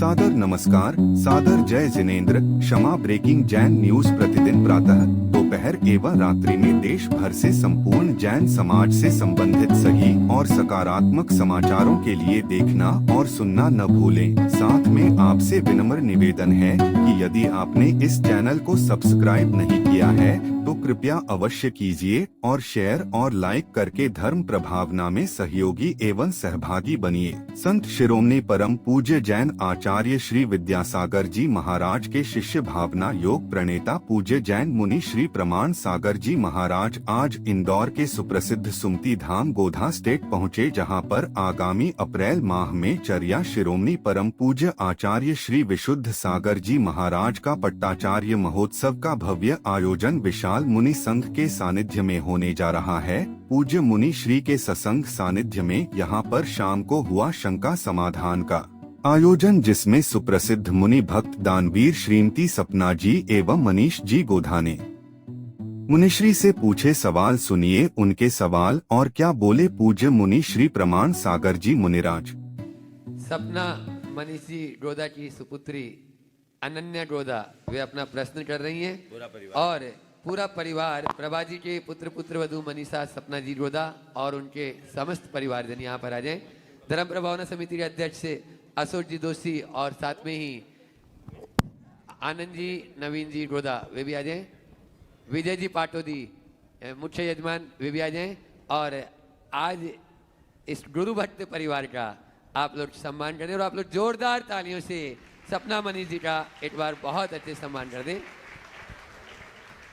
सादर नमस्कार, सादर जय जिनेंद्र। क्षमा ब्रेकिंग जैन न्यूज प्रतिदिन प्रातः दोपहर एवं रात्रि में देश भर से संपूर्ण जैन समाज से संबंधित सही और सकारात्मक समाचारों के लिए देखना और सुनना न भूलें। साथ में आपसे विनम्र निवेदन है कि यदि आपने इस चैनल को सब्सक्राइब नहीं किया है तो कृपया अवश्य कीजिए और शेयर और लाइक करके धर्म प्रभावना में सहयोगी एवं सहभागी बनिए। संत शिरोमणि परम पूज्य जैन आचार्य श्री विद्यासागर जी महाराज के शिष्य भावना योग प्रणेता पूज्य जैन मुनि श्री प्रमाण सागर जी महाराज आज इंदौर के सुप्रसिद्ध सुमती धाम गोधा स्टेट पहुँचे, जहाँ पर आगामी अप्रैल माह में चर्या शिरोमणि परम पूज्य आचार्य श्री विशुद्ध सागर जी महाराज का पट्टाचार्य महोत्सव का भव्य आयोजन विशाल मुनि संघ के सानिध्य में होने जा रहा है। पूज्य मुनि श्री के सत्संग सानिध्य में यहाँ पर शाम को हुआ शंका समाधान का आयोजन, जिसमें सुप्रसिद्ध मुनि भक्त दानवीर श्रीमती सपना जी एवं मनीष जी गोधा ने मुनिश्री से पूछे सवाल। सुनिए उनके सवाल और क्या बोले पूज्य मुनि श्री प्रमाण सागर जी मुनिराज। सपना मनीष जी गोधा की सुपुत्री अनन्या गोधा वे अपना प्रश्न कर रही हैं और पूरा परिवार प्रभा जी के पुत्र वधू मनीषा सपना जी गोधा और उनके समस्त परिवारजन यहाँ पर आ जाएं। धर्म प्रभावना समिति के अध्यक्ष अशोक जी दोषी और साथ में ही आनंद जी नवीन जी गोधा वे भी आ जाएं। विजय जी पाटोदी मुख्य यजमान वे भी आ जाएं। और आज इस गुरु भट्ट परिवार का आप लोग सम्मान करें और आप लोग जोरदार तालियों से सपना मनीष जी का एक बार बहुत अच्छे सम्मान कर दें।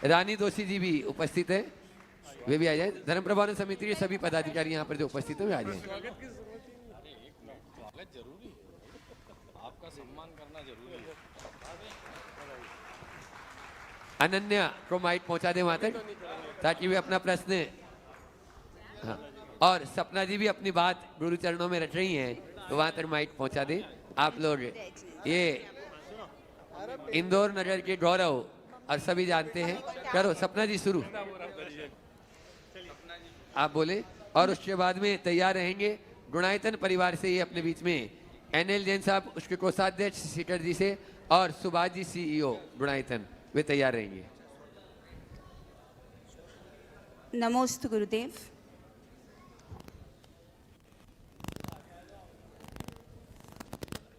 रानी दोषी जी भी उपस्थित है, वे भी आ जाए। धर्म प्रभावना समिति के सभी पदाधिकारी यहाँ पर जो उपस्थित है वे आ जाए। आपका सम्मान करना जरूरी है। अनन्या को माइक पहुंचा दे वहां तक ताकि वे अपना प्रश्न, हाँ, और सपना जी भी अपनी बात गुरु चरणों में रख रही हैं तो वहां तक माइक पहुंचा दे। आप लोग ये इंदौर नगर के गौरव और सभी जानते हैं। करो सपना जी शुरू, आप बोले और उसके बाद में तैयार रहेंगे गुणायतन परिवार से ये अपने बीच में एनएल जैन साहब, उसके कोषाध्यक्ष सीटर जी से और सुभाष जी सीईओ गुणायतन, वे तैयार रहेंगे। नमोस्तु गुरुदेव।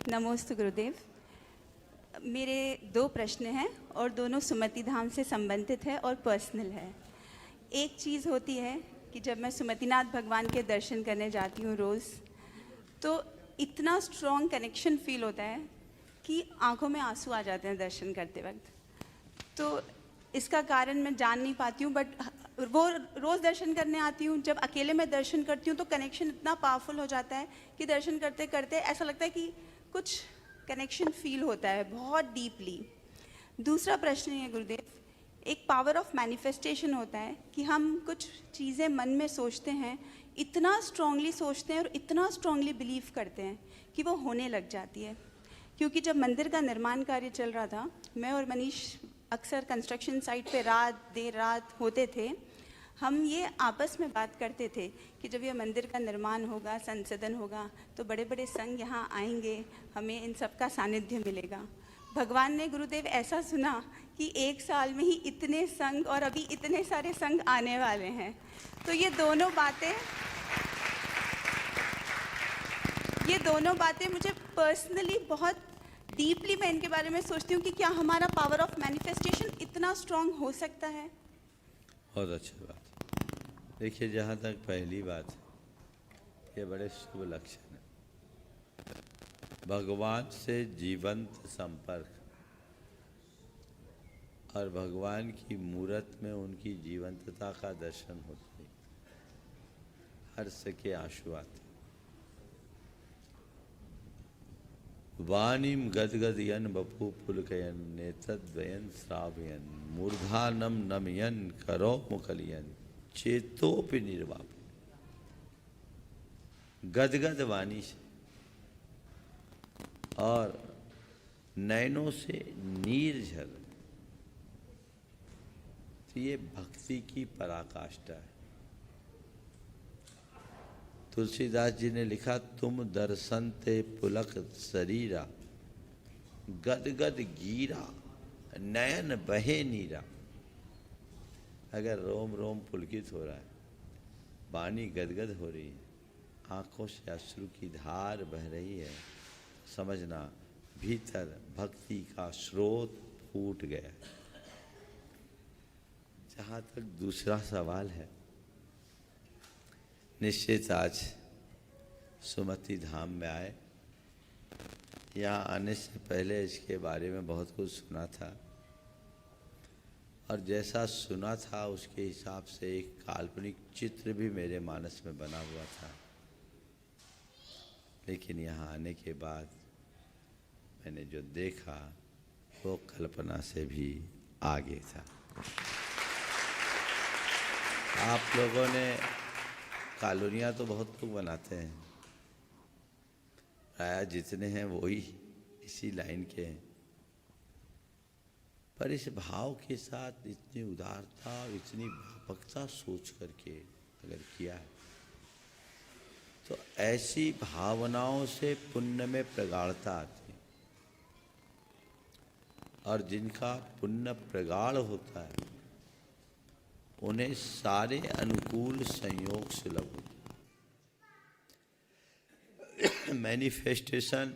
नमोस्तु गुरुदेव। मेरे दो प्रश्न हैं और दोनों सुमति धाम से संबंधित है और पर्सनल है। एक चीज़ होती है कि जब मैं सुमतिनाथ भगवान के दर्शन करने जाती हूँ रोज़, तो इतना स्ट्रॉन्ग कनेक्शन फील होता है कि आंखों में आंसू आ जाते हैं दर्शन करते वक्त। तो इसका कारण मैं जान नहीं पाती हूँ, बट वो रोज़ दर्शन करने आती हूँ। जब अकेले मैं दर्शन करती हूँ तो कनेक्शन इतना पावरफुल हो जाता है कि दर्शन करते करते ऐसा लगता है कि कुछ कनेक्शन फील होता है बहुत डीपली। दूसरा प्रश्न है गुरुदेव, एक पावर ऑफ मैनिफेस्टेशन होता है कि हम कुछ चीज़ें मन में सोचते हैं, इतना स्ट्रांगली सोचते हैं और इतना स्ट्रांगली बिलीव करते हैं कि वो होने लग जाती है। क्योंकि जब मंदिर का निर्माण कार्य चल रहा था, मैं और मनीष अक्सर कंस्ट्रक्शन साइट पे देर रात होते थे। हम ये आपस में बात करते थे कि जब ये मंदिर का निर्माण होगा, संसदन होगा, तो बड़े बड़े संघ यहाँ आएंगे, हमें इन सब का सानिध्य मिलेगा। भगवान ने गुरुदेव ऐसा सुना कि एक साल में ही इतने संघ और अभी इतने सारे संघ आने वाले हैं। तो ये दोनों बातें मुझे पर्सनली बहुत डीपली, मैं इनके बारे में सोचती हूँ कि क्या हमारा पावर ऑफ मैनिफेस्टेशन इतना स्ट्रांग हो सकता है। बहुत अच्छी बात। देखिए, जहाँ तक पहली बात है, ये बड़े शुभ लक्षण है। भगवान से जीवंत संपर्क और भगवान की मूरत में उनकी जीवंतता का दर्शन होता है, हर्ष के आंसू आते। वाणीम गदगदयन बपू पुलकयन नेतद्वयन श्रावयन मूर्धानम नमयन करो मुकलियन चेतोपि निर्वाप। गदगद वाणी से और नयनों से नीर झर, तो ये भक्ति की पराकाष्ठा है। तुलसीदास जी ने लिखा, तुम दर्शन ते पुलक शरीरा गदगद गीरा नयन बहे नीरा। अगर रोम रोम पुलकित हो रहा है, वाणी गदगद हो रही है, आंखों से अश्रु की धार बह रही है, समझना भीतर भक्ति का स्रोत फूट गया। जहाँ तक दूसरा सवाल है, निश्चित आज सुमति धाम में आए। यहाँ आने से पहले इसके बारे में बहुत कुछ सुना था, और जैसा सुना था उसके हिसाब से एक काल्पनिक चित्र भी मेरे मानस में बना हुआ था। लेकिन यहाँ आने के बाद मैंने जो देखा वो कल्पना से भी आगे था। आप लोगों ने कॉलोनियाँ तो बहुत लोग बनाते हैं, प्राय जितने हैं वही इसी लाइन के हैं, पर इस भाव के साथ इतनी उदारता, इतनी व्यापकता सोच करके अगर किया है तो ऐसी भावनाओं से पुण्य में प्रगाढ़ता आती है। और जिनका पुण्य प्रगाढ़ होता है उन्हें सारे अनुकूल संयोग सुलभ होते हैं। मैनिफेस्टेशन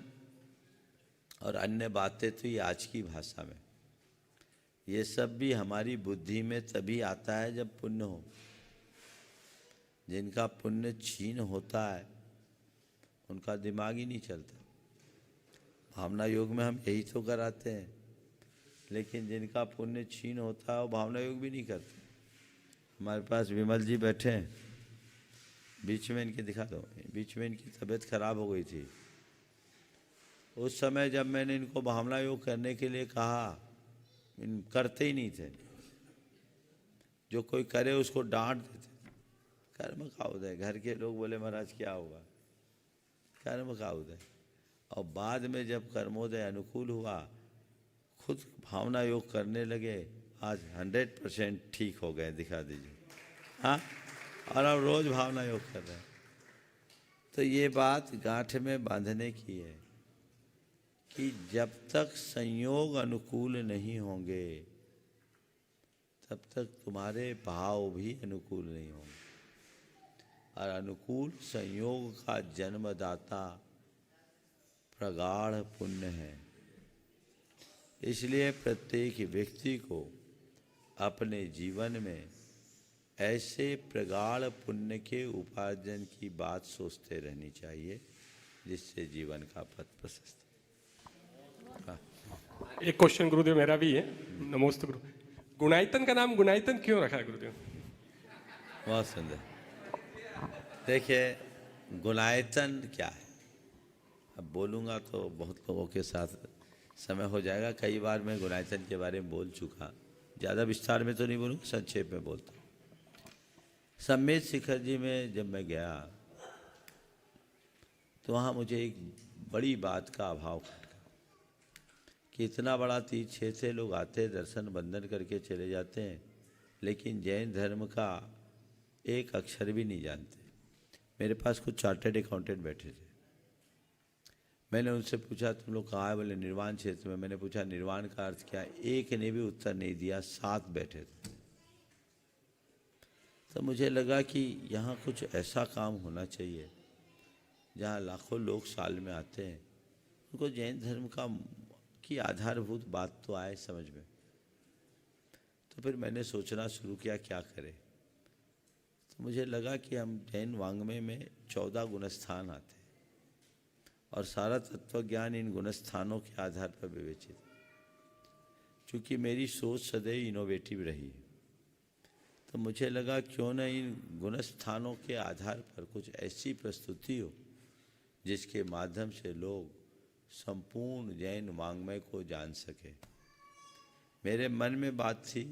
और अन्य बातें तो ये आज की भाषा में, ये सब भी हमारी बुद्धि में तभी आता है जब पुण्य हो। जिनका पुण्य क्षीण होता है उनका दिमाग ही नहीं चलता। भावना योग में हम यही तो कराते हैं, लेकिन जिनका पुण्य क्षीण होता है वो भावना योग भी नहीं करते। हमारे पास विमल जी बैठे हैं, बीच में इनके दिखा दो, बीच में इनकी तबीयत खराब हो गई थी। उस समय जब मैंने इनको भावना योग करने के लिए कहा, इन करते ही नहीं थे। जो कोई करे उसको डांट देते। कर्म का उदय, घर के लोग बोले महाराज क्या होगा, कर्म का उदय। और बाद में जब कर्मोदय अनुकूल हुआ, खुद भावना योग करने लगे, आज 100% ठीक हो गए। दिखा दीजिए, हाँ, और अब रोज भावना योग कर रहे हैं। तो ये बात गांठ में बांधने की है कि जब तक संयोग अनुकूल नहीं होंगे तब तक तुम्हारे भाव भी अनुकूल नहीं होंगे। और अनुकूल संयोग का जन्मदाता प्रगाढ़ पुण्य है। इसलिए प्रत्येक व्यक्ति को अपने जीवन में ऐसे प्रगाढ़ पुण्य के उपार्जन की बात सोचते रहनी चाहिए, जिससे जीवन का पथ प्रशस्त। एक क्वेश्चन गुरुदेव मेरा भी है। नमोस्तु गुरु। गुणायतन का नाम गुणायतन क्यों रखा है गुरुदेव? बहुत सुंदर। देखिए, गुणायतन क्या है, अब बोलूँगा तो बहुत लोगों के साथ समय हो जाएगा। कई बार मैं गुणायतन के बारे में बोल चुका, ज़्यादा विस्तार में तो नहीं बोलूँगा, संक्षेप में बोलता हूँ। सम्मेद शिखर जी में जब मैं गया तो वहाँ मुझे एक बड़ी बात का अभाव खटका कि इतना बड़ा तीर्थ क्षेत्र से लोग आते, दर्शन बंदन करके चले जाते हैं, लेकिन जैन धर्म का एक अक्षर भी नहीं जानते। मेरे पास कुछ चार्टर्ड अकाउंटेंट बैठे थे। मैंने उनसे पूछा तुम लोग कहाँ है? बोले निर्वाण क्षेत्र में। मैंने पूछा निर्वाण का अर्थ क्या है? एक ने भी उत्तर नहीं दिया, 7 बैठे थे। तो मुझे लगा कि यहाँ कुछ ऐसा काम होना चाहिए जहाँ लाखों लोग साल में आते हैं, उनको जैन धर्म की आधारभूत बात तो आए समझ में। तो फिर मैंने सोचना शुरू किया क्या करें। तो मुझे लगा कि हम जैन वाङ्मय में 14 गुणस्थान आते हैं और सारा तत्वज्ञान इन गुणस्थानों के आधार पर विवेचित। क्योंकि मेरी सोच सदैव इनोवेटिव रही है, तो मुझे लगा क्यों न इन गुणस्थानों के आधार पर कुछ ऐसी प्रस्तुति हो जिसके माध्यम से लोग संपूर्ण जैन वाङ्मय को जान सके। मेरे मन में बात थी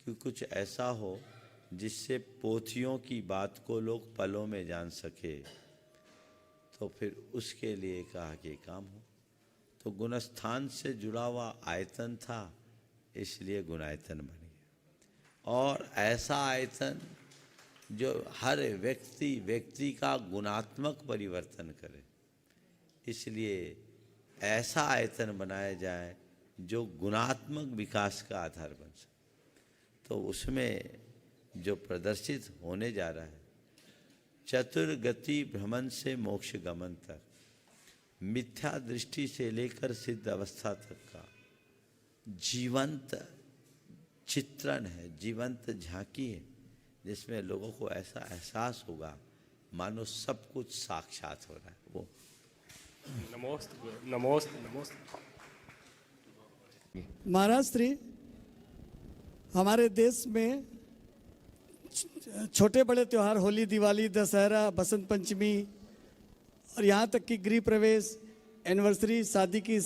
कि कुछ ऐसा हो जिससे पोथियों की बात को लोग पलों में जान सके। तो फिर उसके लिए कहा कि काम हो। तो गुणस्थान से जुड़ा हुआ आयतन था, इसलिए गुणायतन बन गया। और ऐसा आयतन जो हर व्यक्ति का गुणात्मक परिवर्तन करे, इसलिए ऐसा आयतन बनाया जाए जो गुणात्मक विकास का आधार बन सके। तो उसमें जो प्रदर्शित होने जा रहा है, चतुर्गति भ्रमण से मोक्ष गमन तक, मिथ्या दृष्टि से लेकर सिद्ध अवस्था तक का जीवंत चित्रण है, जीवंत झांकी है, जिसमें लोगों को ऐसा एहसास होगा मानो सब कुछ साक्षात हो रहा है। वो नमोस्तु गुरु, नमोस्तु नमोस्तु। महाराज श्री, हमारे देश में छोटे बड़े त्यौहार, होली, दिवाली, दशहरा, बसंत पंचमी और यहाँ तक कि गृह प्रवेश, एनिवर्सरी, शादी की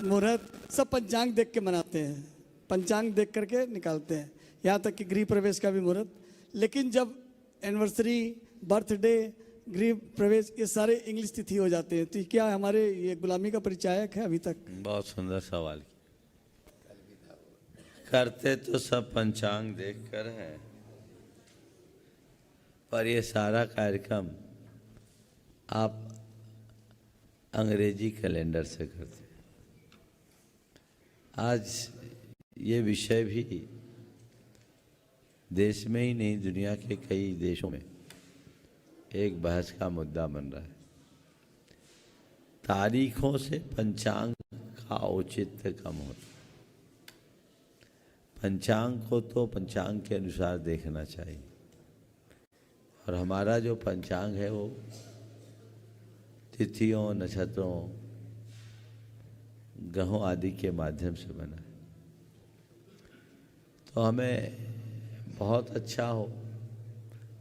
मुहूर्त, सब पंचांग देख के मनाते हैं, पंचांग देख करके निकालते हैं, यहाँ तक कि गृह प्रवेश का भी मुहूर्त। लेकिन जब एनिवर्सरी, बर्थडे, गृह प्रवेश, ये सारे इंग्लिश तिथि हो जाते हैं, तो क्या हमारे ये गुलामी का परिचायक है अभी तक? बहुत सुंदर सवाल किया। करते तो सब पंचांग देख कर है, पर ये सारा कार्यक्रम आप अंग्रेजी कैलेंडर से करते हैं। आज ये विषय भी देश में ही नहीं, दुनिया के कई देशों में एक बहस का मुद्दा बन रहा है। तारीखों से पंचांग का औचित्य कम होता। पंचांग को तो पंचांग के अनुसार देखना चाहिए, और हमारा जो पंचांग है वो तिथियों, नक्षत्रों, ग्रहों आदि के माध्यम से बना है। तो हमें बहुत अच्छा हो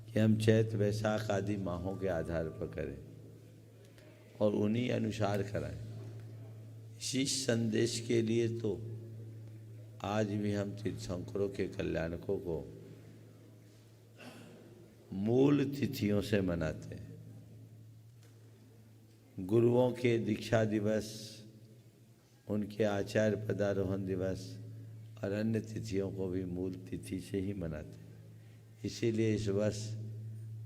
कि हम चैत, वैशाख आदि माहों के आधार पर करें और उन्हीं अनुसार कराएं। इसी संदेश के लिए तो आज भी हम तीर्थंकरों के कल्याणकों को मूल तिथियों से मनाते हैं। गुरुओं के दीक्षा दिवस, उनके आचार्य पदारोहण दिवस और अन्य तिथियों को भी मूल तिथि से ही मनाते हैं। इसीलिए इस वर्ष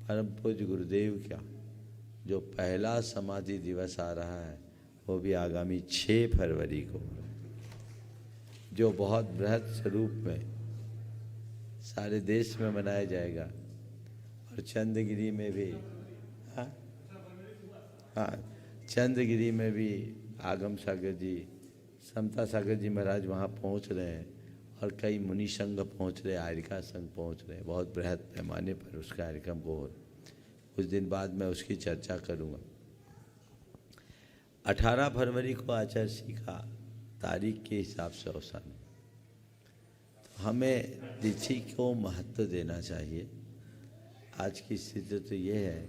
परम पूज्य गुरुदेव का जो पहला समाधि दिवस आ रहा है वो भी आगामी 6 फरवरी को, जो बहुत बृहद स्वरूप में सारे देश में मनाया जाएगा। और चंद्रगिरी में भी, हाँ, चंद्रगिरी में भी आगम सागर जी, समता सागर जी महाराज वहाँ पहुँच रहे हैं, और कई मुनि संघ पहुँच रहे, आर्यिका संघ पहुँच रहे हैं। बहुत बृहद पैमाने पर उस कार्यक्रम को हो रहा है। कुछ दिन बाद मैं उसकी चर्चा करूँगा। 18 फरवरी को आचार्य श्री का तारीख के हिसाब से अवसान। तो हमें तिथि को महत्व देना चाहिए। आज की स्थिति तो ये है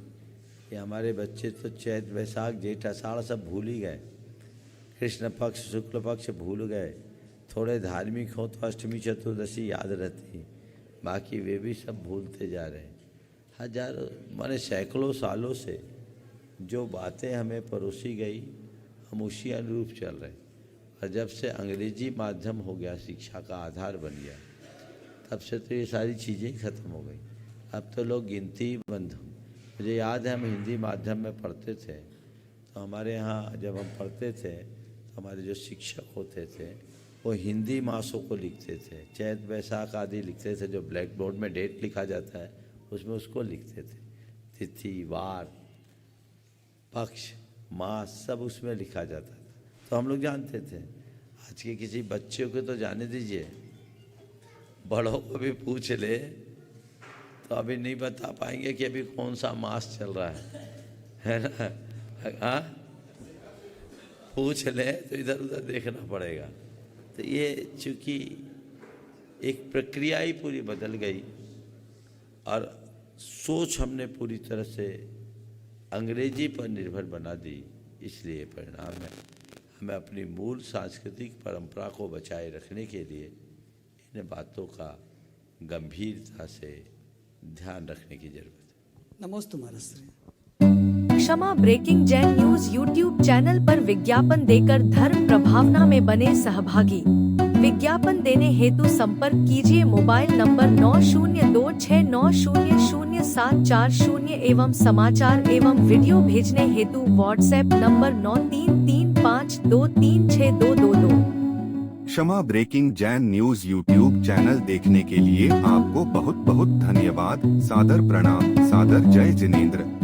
कि हमारे बच्चे तो चैत, वैशाख, जेठ, आषाढ़ सब भूल ही गए। कृष्ण पक्ष, शुक्ल पक्ष भूल गए। थोड़े धार्मिक हो तो अष्टमी चतुर्दशी याद रहती, बाकी वे भी सब भूलते जा रहे हैं। हजारों माने सैकड़ों सालों से जो बातें हमें परोसी गई, हम उसी अनुरूप चल रहे हैं। और जब से अंग्रेजी माध्यम हो गया, शिक्षा का आधार बन गया, तब से तो ये सारी चीज़ें ख़त्म हो गई। अब तो लोग गिनती बंद हो। मुझे याद है हम हिंदी माध्यम में पढ़ते थे, तो हमारे यहाँ जब हम पढ़ते थे तो हमारे जो शिक्षक होते थे वो हिंदी मासों को लिखते थे, चैत, वैशाख आदि लिखते थे। जो ब्लैक बोर्ड में डेट लिखा जाता है उसमें उसको लिखते थे। तिथि, वार, पक्ष, मास सब उसमें लिखा जाता था, तो हम लोग जानते थे। आज के किसी बच्चे को तो जाने दीजिए, बड़ों को भी पूछ ले तो अभी नहीं बता पाएंगे कि अभी कौन सा मास चल रहा है ना? हाँ, पूछ ले तो इधर उधर देखना पड़ेगा। तो ये चूँकि एक प्रक्रिया ही पूरी बदल गई और सोच हमने पूरी तरह से अंग्रेजी पर निर्भर बना दी, इसलिए परिणाम है। हमें अपनी मूल सांस्कृतिक परंपरा को बचाए रखने के लिए इन बातों का गंभीरता से ध्यान रखने की जरूरत है। नमोस्तु Maharaj Shri. Kshama breaking Jain news YouTube channel पर विज्ञापन देकर धर्म प्रभावना में बने सहभागी। विज्ञापन देने हेतु संपर्क कीजिए मोबाइल नंबर 9026900740 एवं समाचार एवं वीडियो भेजने हेतु WhatsApp number 933 9752336222। Kshama breaking Jain news YouTube channel देखने के लिए आपको बहुत बहुत धन्यवाद। सादर प्रणाम। सादर जय जिनेंद्र।